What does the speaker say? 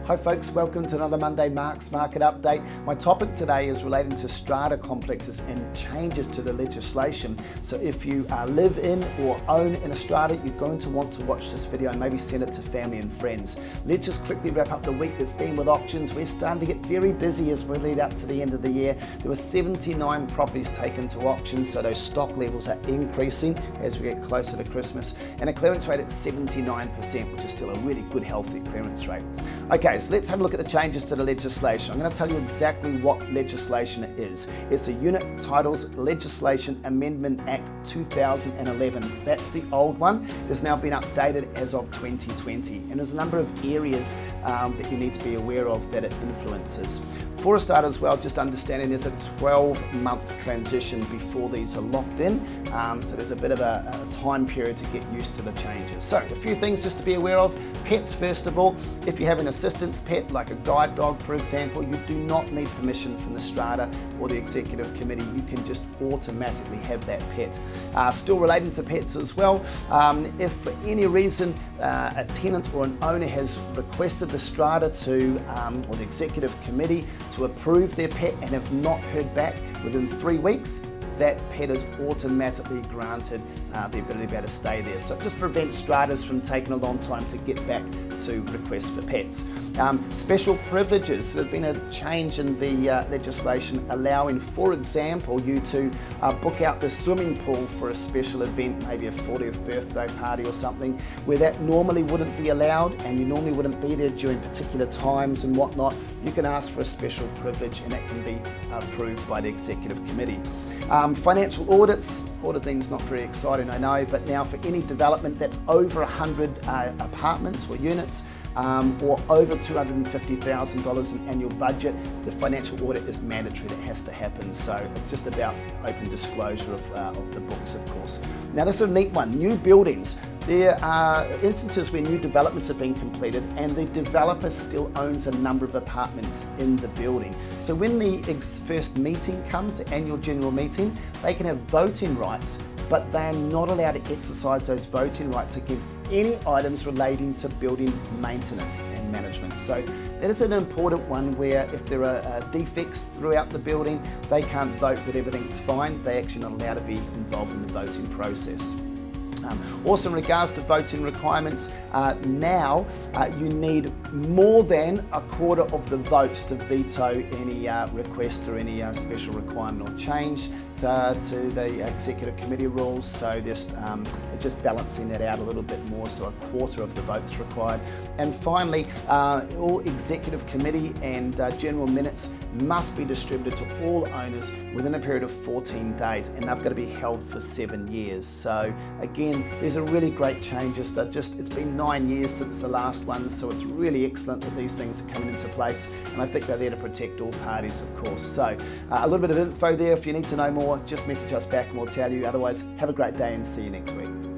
Hi folks, welcome to another Monday Marks Market Update. My topic today is relating to strata complexes and changes to the legislation. So if you live in or own in a strata, you're going to want to watch this video and maybe send it to family and friends. Let's just quickly wrap up the week that's been with auctions. We're starting to get very busy as we lead up to the end of the year. There were 79 properties taken to auction, so those stock levels are increasing as we get closer to Christmas, and a clearance rate at 79%, which is still a really good, healthy clearance rate. Okay, so let's have a look at the changes to the legislation. I'm going to tell you exactly what legislation it is. It's the Unit Titles Legislation Amendment Act 2011. That's the old one. It's now been updated as of 2020, and there's a number of areas that you need to be aware of that it influences. For a start as well, just understanding there's a 12-month transition before these are locked in, so there's a bit of a time period to get used to the changes. So a few things just to be aware of. Pets, first of all. If you have an assistance pet like a guide dog, for example, you do not need permission from the strata or the executive committee. You can just automatically have that pet. Still relating to pets as well, if for any reason a tenant or an owner has requested the strata to or the executive committee to approve their pet and have not heard back within 3 weeks, that pet is automatically granted the ability to be able to stay there. So it just prevents stratas from taking a long time to get back to requests for pets. Special privileges. There's been a change in the legislation allowing, for example, you to book out the swimming pool for a special event, maybe a 40th birthday party or something, where that normally wouldn't be allowed and you normally wouldn't be there during particular times and whatnot. You can ask for a special privilege and that can be approved by the executive committee. Financial audits. Auditing's not very exciting, I know, but now for any development that's over 100 apartments or units or over $250,000 in annual budget, the financial audit is mandatory. That has to happen. So it's just about open disclosure of the books, of course. Now this is a neat one. New buildings. There are instances where new developments have been completed and the developer still owns a number of apartments in the building. So when the first meeting comes, the annual general meeting, they can have voting rights, but they are not allowed to exercise those voting rights against any items relating to building maintenance and management. So that is an important one where if there are defects throughout the building, they can't vote that everything's fine. They're actually not allowed to be involved in the voting process. Also in regards to voting requirements, now you need more than a quarter of the votes to veto any request or any special requirement or change to the executive committee rules. So it's just balancing that out a little bit more, so a quarter of the votes required. And finally, all executive committee and general minutes must be distributed to all owners within a period of 14 days, and they've got to be held for 7 years. So again, these are really great changes. It's been 9 years since the last one, so it's really excellent that these things are coming into place, and I think they're there to protect all parties, of course. So a little bit of info there. If you need to know more, just message us back and we'll tell you. Otherwise, have a great day and see you next week.